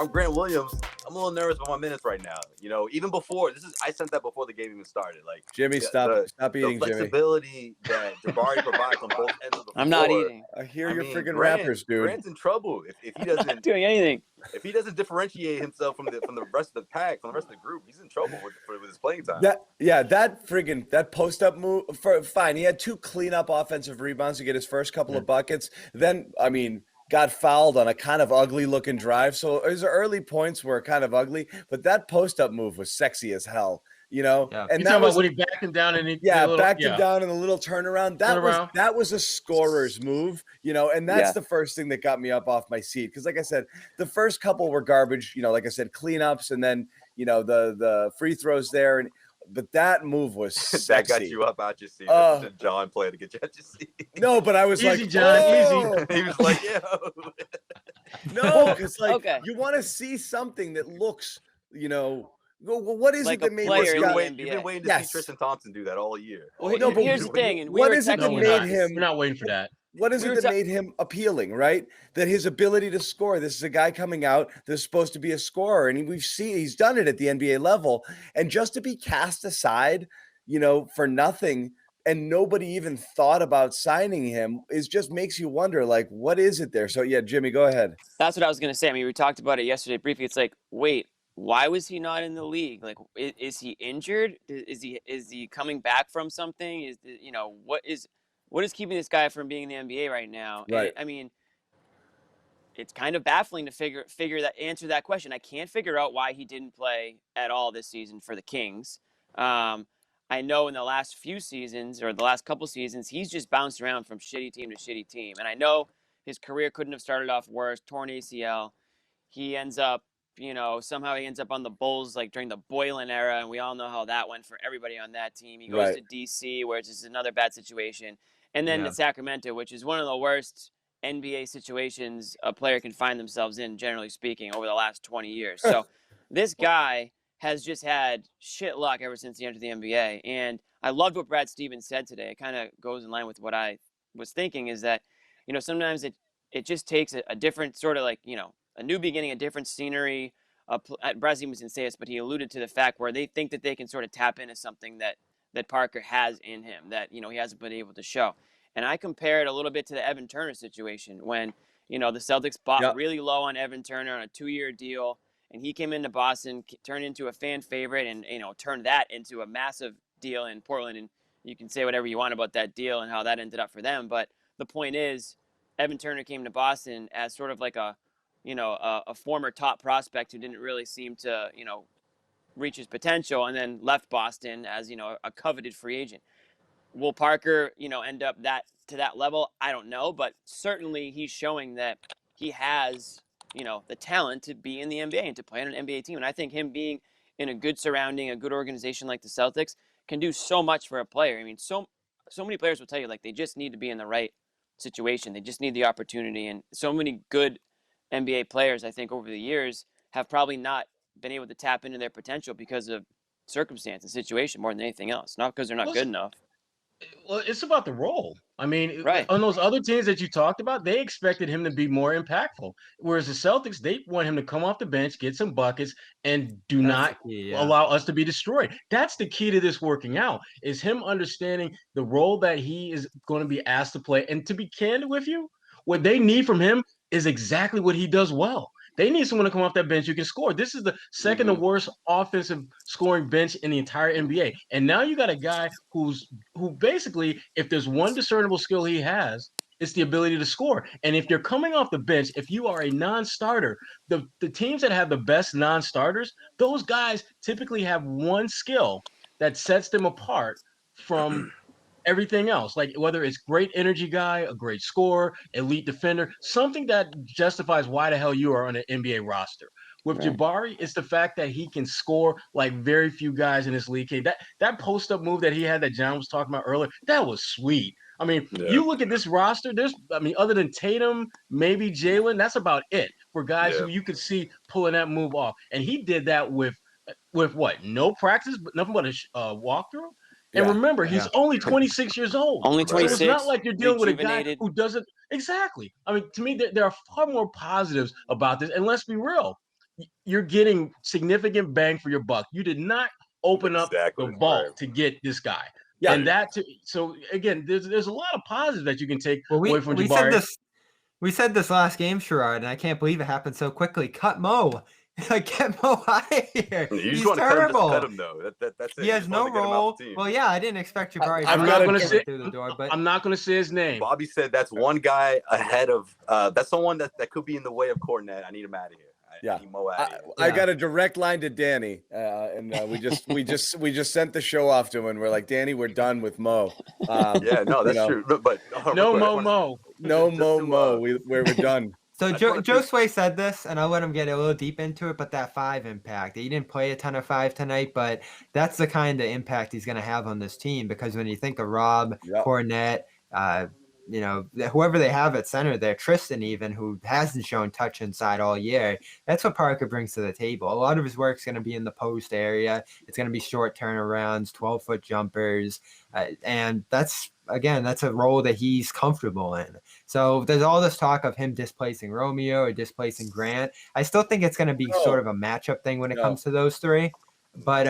I'm Grant Williams. I'm a little nervous about my minutes right now. Even before I sent that before the game even started. Like Jimmy, stop eating, the flexibility that Jabari provides on both ends of the floor. I'm not eating. I hear your freaking rappers, dude. Grant's in trouble if he doesn't not doing anything. If he doesn't differentiate himself from the rest of the pack, from the rest of the group, he's in trouble with his playing time. That post up move. Fine, he had 2 cleanup offensive rebounds to get his first couple of buckets. Then, got fouled on a kind of ugly looking drive. So his early points were kind of ugly, but that post up move was sexy as hell, Yeah. And that was when he backed him down and backed him down in a little turnaround. That was a scorer's move, and that's the first thing that got me up off my seat. Because like I said, the first couple were garbage, like I said, cleanups, and then, the free throws there. But that move was sexy. That got you up out your seat. That's a John play to get you out your seat. No, but I was easy, like, John, easy. He was like, yo. No, because you want to see something that looks, what is like it that made this guy? You've been waiting to see Tristan Thompson do that all year. Well, no, but here's the thing. And what is it that made him? We're not waiting for that. What is it that made him appealing, right? That his ability to score. This is a guy coming out that's supposed to be a scorer, and we've seen he's done it at the NBA level. And just to be cast aside, for nothing, and nobody even thought about signing him, just makes you wonder, like, what is it there? So yeah, Jimmy, go ahead. That's what I was gonna say. We talked about it yesterday briefly. It's like, wait, why was he not in the league? Like, is he injured? Is he coming back from something? What is keeping this guy from being in the NBA right now? Right. And, it's kind of baffling to answer that question. I can't figure out why he didn't play at all this season for the Kings. I know in the last few seasons or the last couple seasons, he's just bounced around from shitty team to shitty team. And I know his career couldn't have started off worse, torn ACL. He ends up, somehow he ends up on the Bulls like during the Boylan era. And we all know how that went for everybody on that team. He goes to DC, where it's just another bad situation. And then to Sacramento, which is one of the worst NBA situations a player can find themselves in, generally speaking, over the last 20 years. So this guy has just had shit luck ever since he entered the NBA. And I loved what Brad Stevens said today. It kind of goes in line with what I was thinking, is that, sometimes it just takes a different sort of a new beginning, a different scenery. Brad Stevens didn't say this, but he alluded to the fact where they think that they can sort of tap into something that Parker has in him that, he hasn't been able to show. And I compare it a little bit to the Evan Turner situation when, the Celtics bought really low on Evan Turner on a 2-year deal, and he came into Boston, turned into a fan favorite, and, turned that into a massive deal in Portland. And you can say whatever you want about that deal and how that ended up for them. But the point is, Evan Turner came to Boston as sort of like a former top prospect who didn't really seem to, reach his potential, and then left Boston as, a coveted free agent. Will Parker, end up to that level? I don't know, but certainly he's showing that he has, the talent to be in the NBA and to play on an NBA team. And I think him being in a good surrounding, a good organization like the Celtics can do so much for a player. So many players will tell you, like, they just need to be in the right situation. They just need the opportunity. And so many good NBA players, I think, over the years have probably not been able to tap into their potential because of circumstance and situation more than anything else, not because they're not good enough. Well, it's about the role. Right. On those other teams that you talked about, they expected him to be more impactful. Whereas the Celtics, they want him to come off the bench, get some buckets, and not allow us to be destroyed. That's the key to this working out, is him understanding the role that he is going to be asked to play. And to be candid with you, what they need from him is exactly what he does well. They need someone to come off that bench who can score. This is the second to worst offensive scoring bench in the entire NBA. And now you got a guy who basically, if there's one discernible skill he has, it's the ability to score. And if you're coming off the bench, if you are a non-starter, the teams that have the best non-starters, those guys typically have one skill that sets them apart from everything else, like whether it's great energy guy, a great scorer, elite defender, something that justifies why the hell you are on an NBA roster. With Jabari, it's the fact that he can score like very few guys in this league. That post-up move that he had that John was talking about earlier, that was sweet. You look at this roster, other than Tatum, maybe Jalen, that's about it for guys who you could see pulling that move off. And he did that with what? No practice, but nothing but a walkthrough. And remember, he's only 26 years old. Only 26. So it's not like you're dealing with a guy who doesn't – exactly. To me, there are far more positives about this. And let's be real. you're getting significant bang for your buck. You did not open up the vault to get this guy. Yeah. And so again, there's a lot of positives that you can take away from Jabari. We said this last game, Sherrod, and I can't believe it happened so quickly. Cut Mo. Get Mo out of here. He's terrible. Cut him, though. That's it. He has no role. Well, yeah, I didn't expect Jabari. I'm not going to say through the door, but I'm not going to say his name. Bobby said that's one guy ahead of. That's someone that could be in the way of Cornet. I need him out of here. I got a direct line to Danny, and we just sent the show off to him, and we're like, Danny, we're done with Mo. That's true. But no Mo. We're done. So Josue said this, and I'll let him get a little deep into it, but that 5 impact. He didn't play a ton of 5 tonight, but that's the kind of impact he's going to have on this team, because when you think of Rob, Cornet, whoever they have at center there, Tristan even, who hasn't shown touch inside all year, that's what Parker brings to the table. A lot of his work's going to be in the post area. It's going to be short turnarounds, 12-foot jumpers, and that's a role that he's comfortable in. So there's all this talk of him displacing Romeo or displacing Grant. I still think it's going to be sort of a matchup thing when it comes to those three. But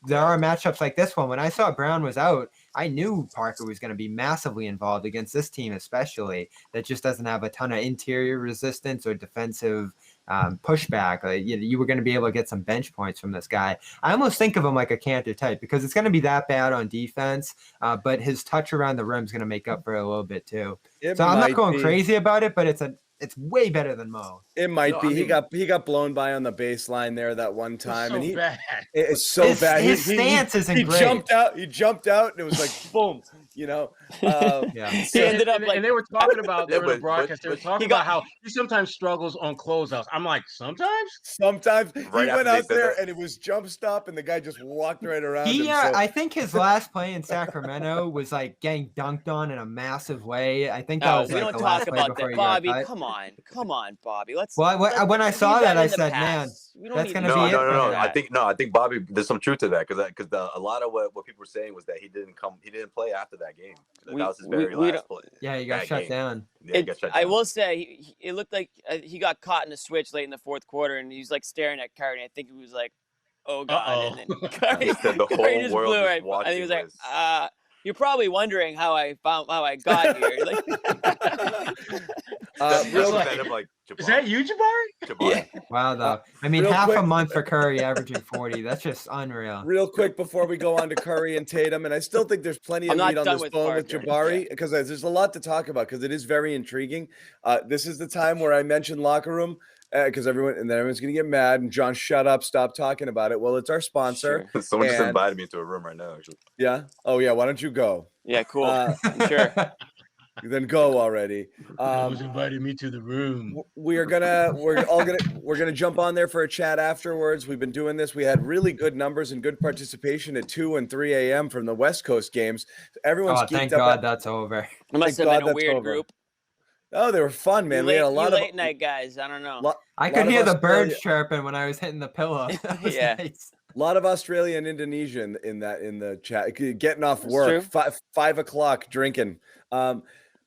there are matchups like this one. When I saw Brown was out, I knew Parker was going to be massively involved against this team, especially that just doesn't have a ton of interior resistance or defensive pushback. You were going to be able to get some bench points from this guy. I almost think of him like a Cantor type, because it's going to be that bad on defense, but his touch around the rim is going to make up for it a little bit too. So I'm not going crazy about it, but it's way better than Mo. It might be. He got blown by on the baseline there that one time, so and bad. It's so bad. His stance isn't great. He jumped out, and it was like boom. He ended up and they were talking about during the broadcast. They were talking about how he sometimes struggles on closeouts. I'm like, sometimes he went out there and it was jump stop, and the guy just walked right around him. I think his last play in Sacramento was like getting dunked on in a massive way. I think that was we like don't the talk last play about before that, he got Bobby. cut. Come on, Bobby. When I saw that, I said, man, that's going to be it. No. I think Bobby, there's some truth to that, because a lot of what people were saying was that he didn't play after that game. That was his very last play. Yeah, he got shut down. Yeah, he got shut down. I will say, it looked like he got caught in a switch late in the fourth quarter, and he was like staring at Curry. And I think he was like, "Oh God!" And then Curry just blew right. And he was like, "You're probably wondering how I got here." Is that you, Jabari? Yeah. Wow, though. I mean, half a month for Curry, averaging 40. That's just unreal. Real quick before we go on to Curry and Tatum, and I still think there's plenty of meat on this phone with Jabari, because there's a lot to talk about, because it is very intriguing. This is the time where I mentioned locker room, because everyone's going to get mad, and John, shut up, stop talking about it. Well, it's our sponsor. Sure. Someone just invited me into a room right now, actually. Yeah? Oh, yeah. Why don't you go? Yeah, cool. Sure. Then go already. Was inviting me to the room. We're gonna jump on there for a chat afterwards. We've been doing this. We had really good numbers and good participation at 2 and 3 a.m. from the West Coast games. Everyone's thank God that's over. It must have been a weird group. Oh, they were fun, man. We had a lot of late night guys. I don't know. I could hear the birds chirping when I was hitting the pillow. Yeah. Nice. A lot of Australia and Indonesia in the chat, getting off work, 5 o'clock drinking.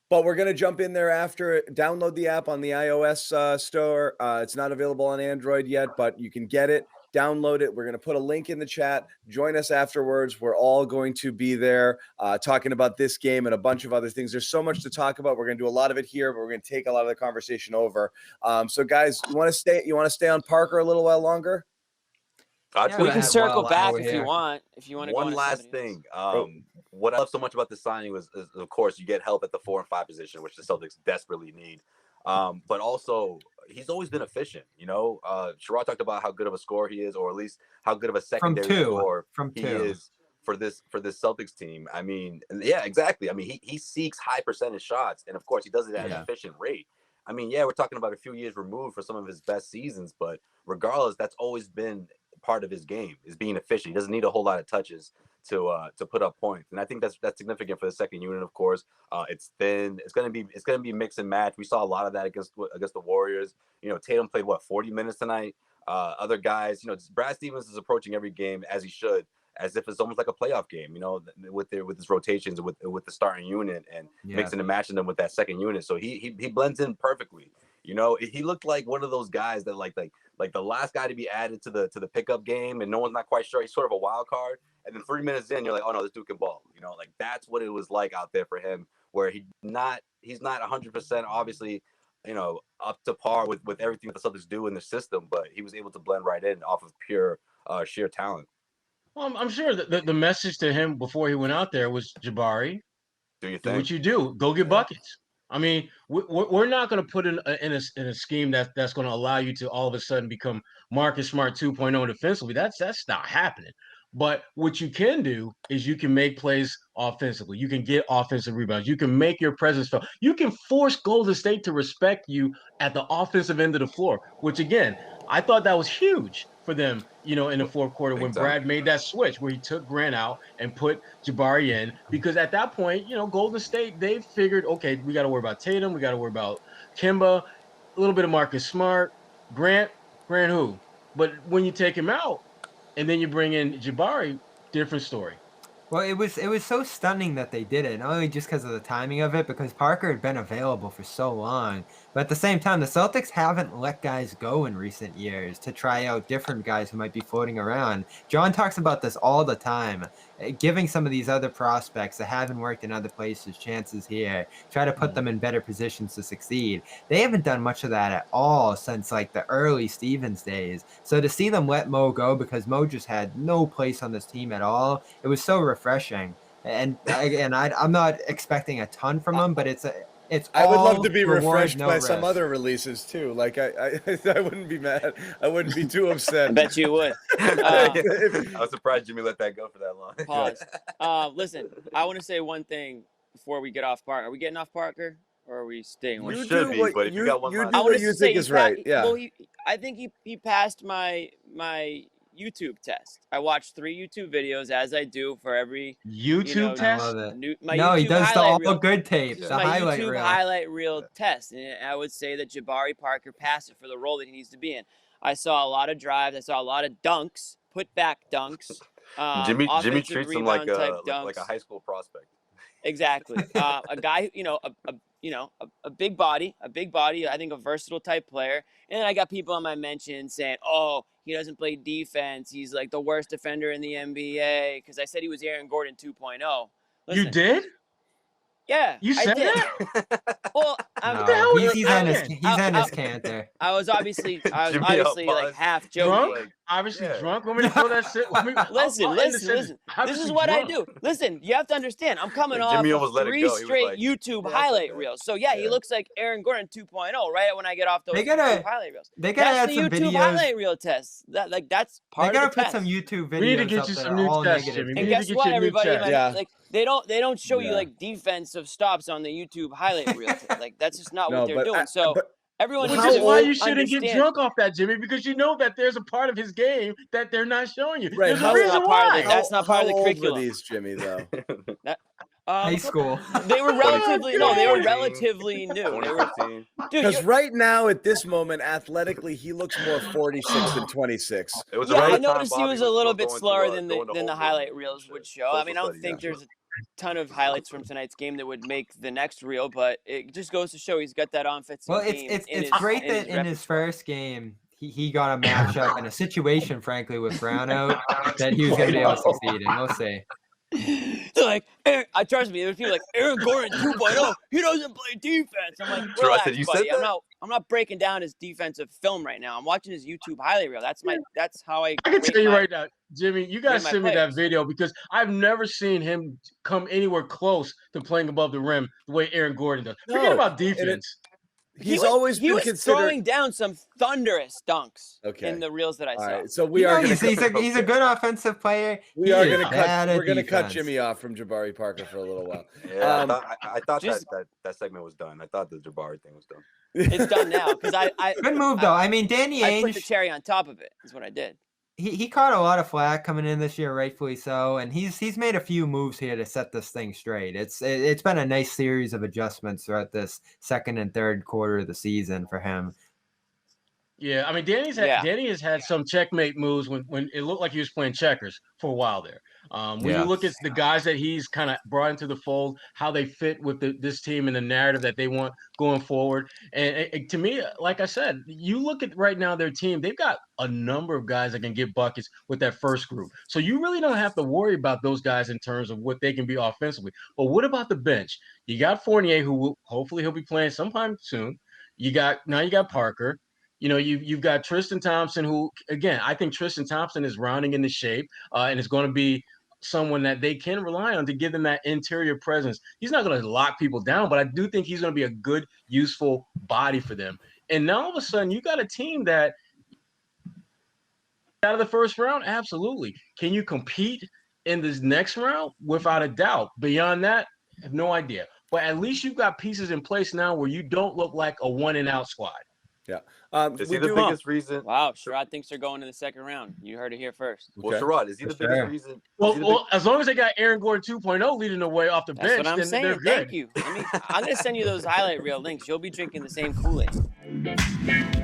But we're going to jump in there after. Download the app on the iOS store. It's not available on Android yet, but you can get it. Download it. We're going to put a link in the chat. Join us afterwards. We're all going to be there talking about this game and a bunch of other things. There's so much to talk about. We're going to do a lot of it here, but we're going to take a lot of the conversation over. So, guys, you want to stay on Parker a little while longer? We can circle back if you want. If you want to. One last thing. What I love so much about the signing is, of course, you get help at the 4 and 5 position, which the Celtics desperately need. But also, he's always been efficient. Sherrod talked about how good of a scorer he is, or at least how good of a secondary scorer he is for this Celtics team. I mean, yeah, exactly. I mean, he seeks high percentage shots, and of course, he does it at an efficient rate. I mean, yeah, we're talking about a few years removed for some of his best seasons, but regardless, that's always been part of his game, is being efficient. He doesn't need a whole lot of touches to put up points, and I think that's significant for the second unit. Of course, it's thin. It's gonna be mix and match. We saw a lot of that against the Warriors. Tatum played 40 minutes tonight. Other guys, Brad Stevens is approaching every game as he should, as if it's almost like a playoff game. With his rotations, with the starting unit, and mixing and matching them with that second unit. So he blends in perfectly. You know, he looked like one of those guys that like the last guy to be added to the pickup game, and no one's not quite sure. He's sort of a wild card, and then 3 minutes in, you're like, oh no, this dude can ball. You know, like that's what it was like out there for him, where he's not 100% obviously, you know, up to par with everything that the Celtics do in the system, but he was able to blend right in off of pure sheer talent. Well, I'm sure that the message to him before he went out there was, Jabari, do what you do. Go get buckets. I mean, we're not going to put in a scheme that's going to allow you to all of a sudden become Marcus Smart 2.0 defensively. That's not happening. But what you can do is you can make plays offensively. You can get offensive rebounds. You can make your presence felt. You can force Golden State to respect you at the offensive end of the floor, which, again, I thought that was huge for them, you know, in the fourth quarter when Brad made that switch where he took Grant out and put Jabari in, because at that point, you know, Golden State, they figured, okay, we got to worry about Tatum. We got to worry about Kemba, a little bit of Marcus Smart, Grant who? But when you take him out and then you bring in Jabari, different story. Well, it was so stunning that they did it, not only just because of the timing of it, because Parker had been available for so long. But at the same time, the Celtics haven't let guys go in recent years to try out different guys who might be floating around. John talks about this all the time, giving some of these other prospects that haven't worked in other places chances here, try to put them in better positions to succeed. They haven't done much of that at all since like the early Stevens days. So to see them let Mo go because Mo just had no place on this team at all, it was so refreshing. And again, I'm not expecting a ton from him, but it's I would love to be reward, refreshed no by rest. some other releases too. Like I wouldn't be mad. I wouldn't be too upset. I bet you would. I was surprised Jimmy let that go for that long. Pause. Listen, I want to say one thing before we get off Parker. Are we getting off Parker, or are we staying? We with should be, but if you got one last, do what you think is right. Yeah. Well, I think he passed my YouTube test. I watched 3 YouTube videos, as I do for every YouTube test. I love it. My No, YouTube he does the highlight all reel. good tapes, This the is my highlight YouTube reel. highlight reel test, and I would say that Jabari Parker passed it for the role that he needs to be in. I saw a lot of drives. I saw a lot of dunks, put back dunks. Jimmy treats him like dunks. a high school prospect. Exactly. A guy, a big body. I think a versatile type player. And then I got people on my mention saying, "Oh, he doesn't play defense. He's like the worst defender in the NBA." Because I said he was Aaron Gordon 2.0. Listen, You did? Yeah, You said that? Well, he's on his canter. I was obviously like half joking. Drunk? Obviously drunk. Want me to throw that shit? Listen. This is what I do. Listen, you have to understand. I'm coming off of 3 straight YouTube highlight reels. So yeah, he looks like Aaron Gordon 2.0 right when I get off those YouTube highlight reels. They gotta add the some YouTube videos. highlight reel test. That's part of the test. They gotta put some YouTube videos. We need to get you some new tests, Jimmy. And guess what, everybody? Like they don't show you like defensive stops on the YouTube highlight reel. Like that's just not what they're doing. So everyone which needs is to why you shouldn't understand. get drunk off that, Jimmy, because you know that there's a part of his game that they're not showing you. Right. There's a reason why. That's not part of the curriculum. How old were these, Jimmy, though? High school. They were relatively relatively new. Because right now, at this moment, athletically, he looks more 46 than 26. I noticed he was a little bit slower than the highlight reels would show. I mean, I don't think there's a ton of highlights from tonight's game that would make the next reel, but it just goes to show he's got that offensive game. Well, it's great that in his first game he got a matchup and a situation, frankly, with Brown out that he was going to be able to succeed in. We'll see. They're like, trust me, there's people like Aaron Gordon 2.0. He doesn't play defense. I'm like, relax, buddy. I'm not breaking down his defensive film right now. I'm watching his YouTube highlight reel. That's how I can tell you right now, Jimmy, you gotta send me that video because I've never seen him come anywhere close to playing above the rim the way Aaron Gordon does. Forget about defense. He was throwing down some thunderous dunks in the reels that I saw. Right, so he's a good offensive player. We're gonna cut Jimmy off from Jabari Parker for a little while. Yeah, I thought that segment was done. I thought the Jabari thing was done. It's done now because I good move though. I mean, Danny Ainge put the cherry on top of it. Is what I did. He caught a lot of flack coming in this year, rightfully so, and he's made a few moves here to set this thing straight. It's been a nice series of adjustments throughout this second and third quarter of the season for him. Yeah, I mean, Danny has had some checkmate moves when it looked like he was playing checkers for a while there. When you look at the guys that he's kind of brought into the fold, how they fit with this team and the narrative that they want going forward. And to me, like I said, you look at right now their team, they've got a number of guys that can get buckets with that first group. So you really don't have to worry about those guys in terms of what they can be offensively. But what about the bench? You got Fournier, who hopefully he'll be playing sometime soon. You got Parker. You know, you've got Tristan Thompson, who, again, I think Tristan Thompson is rounding into shape and is going to be someone that they can rely on to give them that interior presence. He's not going to lock people down, but I do think he's going to be a good, useful body for them. And now all of a sudden, you got a team that out of the first round, absolutely. Can you compete in this next round? Without a doubt. Beyond that, I have no idea. But at least you've got pieces in place now where you don't look like a one-and-out squad. Yeah. Is he the biggest reason? Wow, Sherrod thinks they're going to the second round. You heard it here first. Well, Sherrod, is he the biggest reason? Well, as long as they got Aaron Gordon 2.0 leading the way off the bench, what I'm then saying. they're good. Thank you. I'm going to send you those highlight reel links. You'll be drinking the same Kool-Aid.